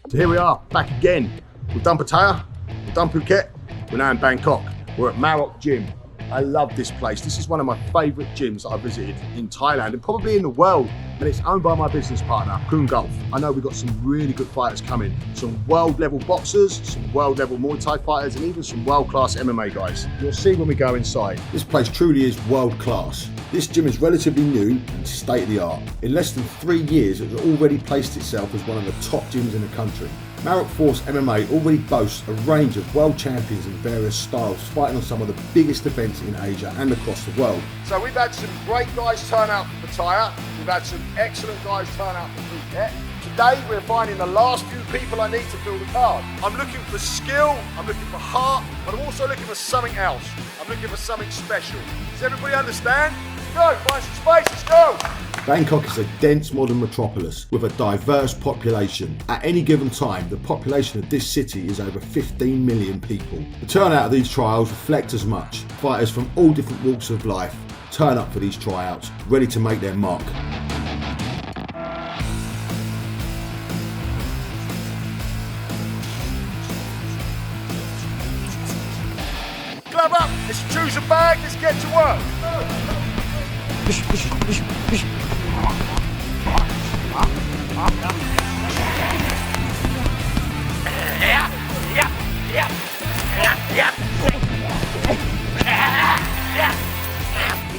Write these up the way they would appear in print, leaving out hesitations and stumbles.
So here we are, back again. We've done Pattaya, we've done Phuket, we're now in Bangkok. We're at Marok Gym. I love this place. This is one of my favourite gyms that I've visited in Thailand and probably in the world. And it's owned by my business partner, Kun Golf. I know we've got some really good fighters coming. Some world level boxers, some world level Muay Thai fighters, and even some world class MMA guys. You'll see when we go inside. This place truly is world class. This gym is relatively new and state of the art. In less than 3 years, it has already placed itself as one of the top gyms in the country. Marok Force MMA already boasts a range of world champions in various styles, fighting on some of the biggest events in Asia and across the world. So we've had some great guys turn out for Pattaya. We've had some excellent guys turn out for Phuket. Today we're finding the last few people I need to fill the card. I'm looking for skill, I'm looking for heart, but I'm also looking for something else. I'm looking for something special. Does everybody understand? Go, find some space, let's go! Bangkok is a dense modern metropolis with a diverse population. At any given time, the population of this city is over 15 million people. The turnout of these trials reflect as much. Fighters from all different walks of life turn up for these tryouts, ready to make their mark. Glove up, let's choose a bag, let's get to work. He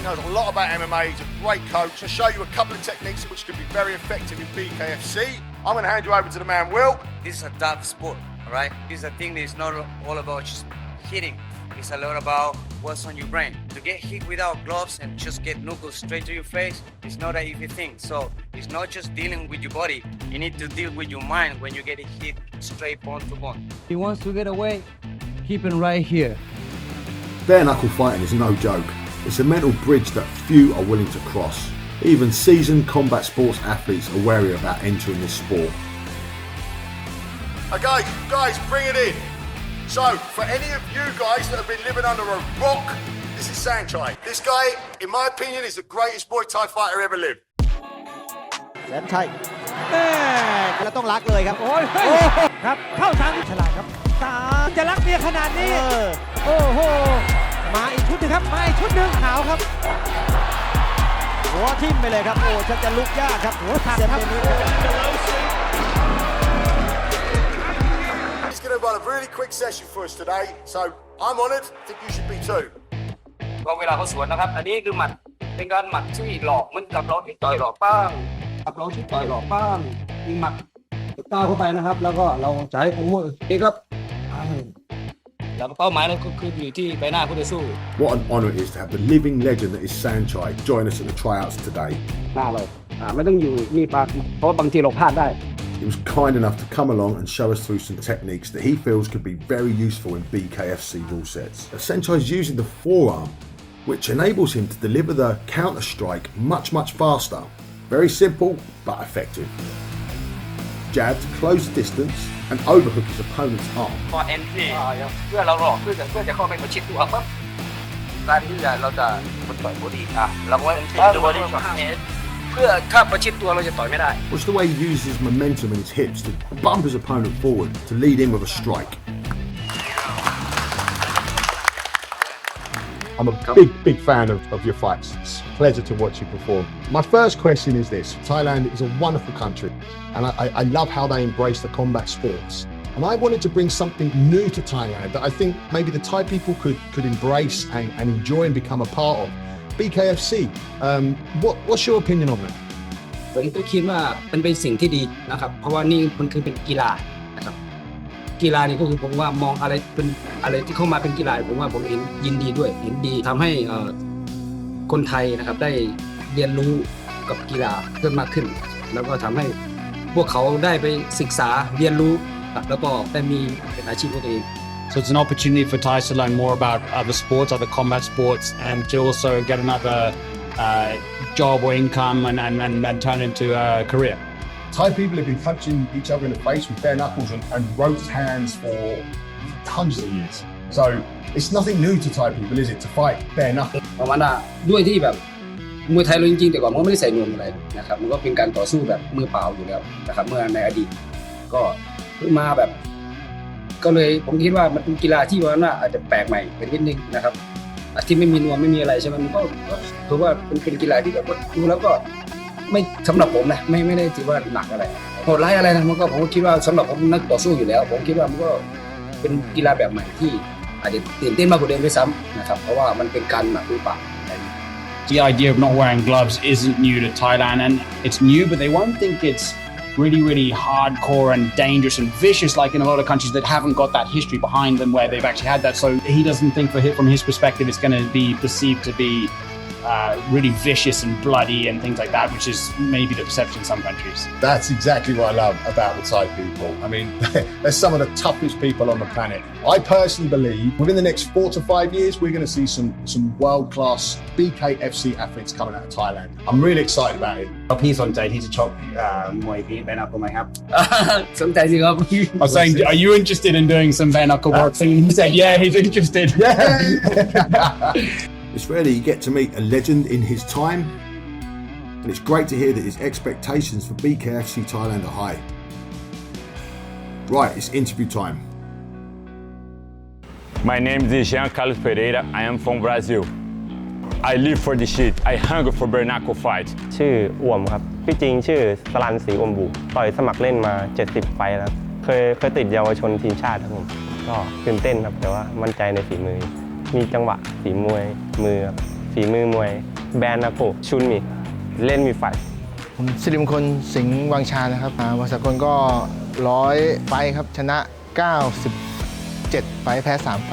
knows a lot about MMA, he's a great coach. I'll show you a couple of techniques which can be very effective in BKFC. I'm going to hand you over to the man Will. This is a tough sport, alright? This is a thing that is not all about just hitting. It's a lot about what's on your brain. To get hit without gloves and just get knuckles straight to your face, it's not an easy thing. So it's not just dealing with your body. You need to deal with your mind when you get hit straight bone to bone. He wants to get away, keep him right here. Bare knuckle fighting is no joke. It's a mental bridge that few are willing to cross. Even seasoned combat sports athletes are wary about entering this sport. Okay, guys, bring it in. So, for any of you guys that have been living under a rock, this is Sanchai. This guy, in my opinion, is the greatest Muay Thai fighter ever lived. แสนชัยแล้วต้องรักเลยครับโอ้ยครับเข้าทางฉลาดครับตาจะรักเมียขนาดนี้โอ้โหมาอีกชุดนึงครับมาอีกชุดนึงขาวครับหัวทิ่มไปเลยครับโอ้ชักจะลุกยากครับหัวขาดครับHe's going to run a really quick session for us today, so I'm honoured. I think you should be too. ก็เวลาเขาสวนนะครับอันนี้คือหมัดเป็นการหมัดที่หลอกเหมือนกับเราที่ต่อยหลอกป้างกับเราที่ต่อยหลอกป้างมีหมัดก้าวเข้าไปนะครับแล้วก็เราใช้ของมือนี่ครับแล้วเป้าหมายเราก็คืออยู่ที่ใบหน้าผู้ต่อสู้ What an honour it is to have the living legend that is Sanchai join us at the tryouts today. หน้าเราไม่ต้องอยู่นี่ปากเพราะบางทีเราพลาดได้ He was kind enough to come along and show us through some techniques that he feels could be very useful in BKFC rule sets. Sanchai is using the forearm, which enables him to deliver the counter strike much faster. Very simple but effective. Jab to close the distance and overhook his opponent's arm. พอ entry เพื่อเราหลอกเพื่อจะเข้าไปประชิดตัวปั๊บการที่เราจะต่อยบอดี้เราก็ entry ตัวบอดี้ช็อตเพื่อถ้าประชิดตัวเราจะต่อยไม่ได้ Watch the way he uses his momentum in his hips to bump his opponent forward to lead in with a strike. I'm a big fan of your fights. It's a pleasure to watch you perform. My first question is this. Thailand is a wonderful country and I love how they embrace the combat sports. And I wanted to bring something new to Thailand that I think maybe the Thai people could embrace and enjoy and become a part of. BKFC, what's your opinion on it? ผมก็คิดว่ามันเป็นสิ่งที่ดีนะครับเพราะว่านี่มันคือเป็นกีฬานะครับกีฬานี่ก็คือผมว่ามองอะไรเป็นอะไรที่เข้ามาเป็นกีฬาผมว่าผมเห็นยินดีด้วยเห็นดีทำให้คนไทยนะครับได้เรียนรู้กับกีฬาเพิ่มมากขึ้นแล้วก็ทำให้พวกเขาได้ไปศึกษาเรียนรู้แล้วก็ได้มีเป็นอาชีพของตัวเอง So it's an opportunity for Thais to learn more about other sports, other combat sports, and to also get another job or income and turn into a career. Thai people have been punching each other in the face with bare knuckles and roped hands for hundreds of years. So it's nothing new to Thai people, is it, to fight bare knuckles? ประมาณด้วยที่แบบมวยไทยเราจริงๆแต่ก่อนมันไม่ได้ใส่นวมอะไรนะครับมันก็เป็นการต่อสู้แบบมือเปล่าอยู่แล้วนะครับเมื่อในอดีตก็ คือมาแบบก็เลยผมคิดว่ามันเป็นกีฬาที่ว่าอาจจะแปลกใหม่เป็นนิดนึงนะครับที่ไม่มีนวมไม่มีอะไรใช่ไหมมันก็ถือว่าเป็นกีฬาที่แบบดูแล้วก็ไม่สำหรับผมนะไม่ได้ถือว่าหนักอะไรโหดร้ายอะไรนะมันก็ผมก็คิดว่าสำหรับผมนักต่อสู้อยู่แล้วผมคิดว่ามันก็เป็นกีฬาแบบใหม่ที่อาจจะตื่นเต้นมากกว่าเดิมด้วยซ้ำนะครับเพราะว่ามันเป็นการหนักหรือเปล่า The idea of not wearing gloves isn't new to Thailand, and it's new, but they won't think it's really hardcore and dangerous and vicious like in a lot of countries that haven't got that history behind them where they've actually had that. So he doesn't think from his perspective it's going to be perceived to be really vicious and bloody and things like that, which is maybe the perception in some countries. That's exactly what I love about the Thai people. I mean, they're some of the toughest people on the planet. I personally believe within the next 4 to 5 years, we're going to see some world-class BKFC athletes coming out of Thailand. I'm really excited about it. พี่สนใจที่จะชกมวยพี่แบนอัพไหมครับ สนใจสิครับ I was saying, are you interested in doing some bare knuckle boxing? He said, yeah, he's interested. It's rare that you get to meet a legend in his time, and it's great to hear that his expectations for BKFC Thailand are high. Right, it's interview time. My name is Jean Carlos Pereira. I am from Brazil. I live for the shit. I hunger for bare knuckle fight. ชื่ออ่วมครับพี่จริงชื่อสรัญศรีอมบุต่อยสมัครเล่นมา70ไฟล์แล้วเคยติดเยาวชนทีมชาติครับผมก็ตื่นเต้นครับแต่ว่ามั่นใจในฝีมือมีจังหวะฝีมวยมือฝีมือมวยแบนนาโกชุนมีเล่นมีไฟผมสิริมงคลสิงห์วังชานะครับวังสากลก็100ไฟครับชนะ97ไฟแพ้3ไฟ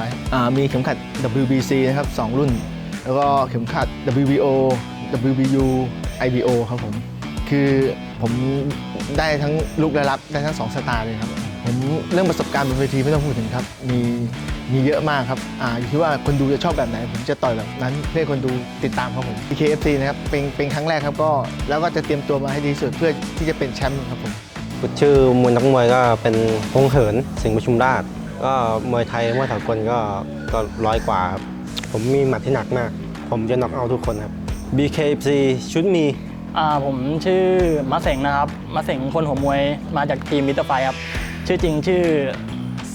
มีเข็มขัด WBC นะครับ2รุ่นแล้วก็เข็มขัด WBO WBU IBO ครับผมคือผมได้ทั้งลุกและรับได้ทั้ง2สไตล์เลยครับผมเรื่องประสบการณ์บนเวทีไม่ต้องพูดถึงครับมีเยอะมากครับอยู่ที่ว่าคนดูจะชอบแบบไหนผมจะต่อยแบบนั้นเพื่อคนดูติดตามครับผม BKFC นะครับเป็นครั้งแรกครับก็แล้วก็จะเตรียมตัวมาให้ดีที่สุดเพื่อที่จะเป็นแชมป์ครับผมชื่อมวยนักมวยก็เป็นพงเหินสิงห์ประชุมราชก็มวยไทยมวยสากลก็100 กว่าครับผมมีหมัดที่หนักมากผมจะน็อกเอาทุกคนครับ BKFC ชุดมีผมชื่อมะเสงนะครับมะเสงคนหัวมวยมาจากทีมมิสเตอร์ไฟครับชื่อจริงชื่อ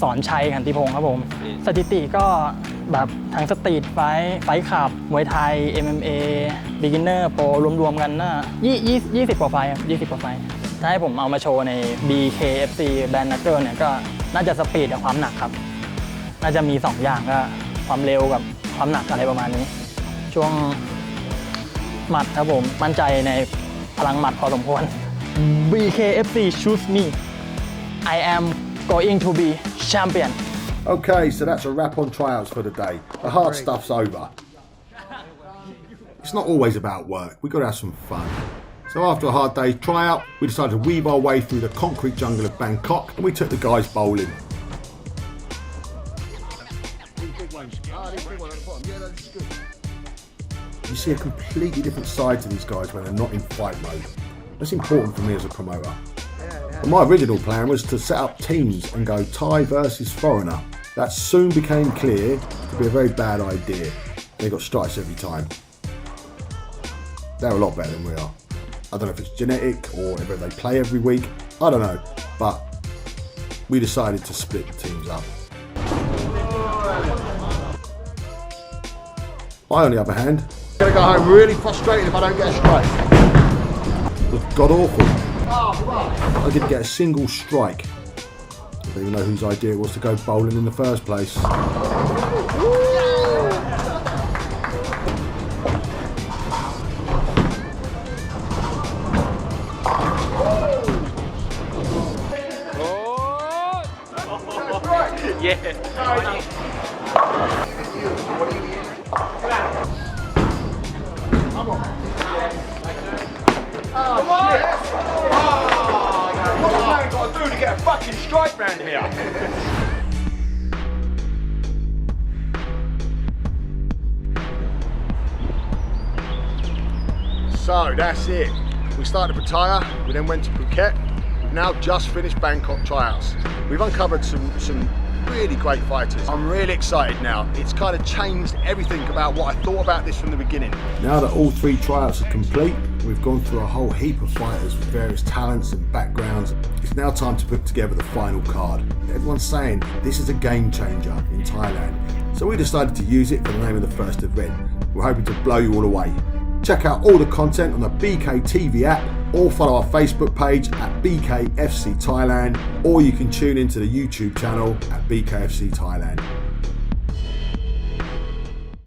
สอนชัยขันติพงศ์ครับผมสถิติก็แบบทั้งสตรีทไฟท์ขับมวยไทย MMA Beginner Pro รวมๆกันน่า20 กว่าไฟครับ20 กว่าไฟถ้าให้ผมเอามาโชว์ใน BKFC Band Knuckle เนี่ยก็น่าจะสปีดกับความหนักครับน่าจะมี2อย่างก็ความเร็วกับความหนักอะไรประมาณนี้ช่วงหมัดครับผมมั่นใจในพลังหมัดพอสมควร BKFC choose me I am going to be champion. Okay, so that's a wrap on tryouts for the day. The hard stuff's over. It's not always about work. We've got to have some fun. So after a hard day's tryout, we decided to weave our way through the concrete jungle of Bangkok and we took the guys bowling. You see a completely different side to these guys when they're not in fight mode. That's important for me as a promoter. But my original plan was to set up teams and go Thai versus foreigner. That soon became clear to be a very bad idea. They got strikes every time. They're a lot better than we are. I don't know if it's genetic or if they play every week. I don't know. But we decided to split the teams up. I, on the other hand, I'm going to go home really frustrated if I don't get a strike. It was god awful. I didn't get a single strike. I don't even know whose idea it was to go bowling in the first place. So that's it. We started at Pattaya, we then went to Phuket. We've now just finished Bangkok tryouts. We've uncovered some really great fighters. I'm really excited now. It's kind of changed everything about what I thought about this from the beginning. Now that all 3 tryouts are complete, We've gone through a whole heap of fighters with various talents and backgrounds. It's now time to put together the final card. Everyone's saying this is a game changer in Thailand, so we decided to use it for the name of the first event. We're hoping to blow you all away. Check out all the content on the BKTV app or follow our Facebook page at BKFC Thailand, or you can tune into the YouTube channel at BKFC Thailand.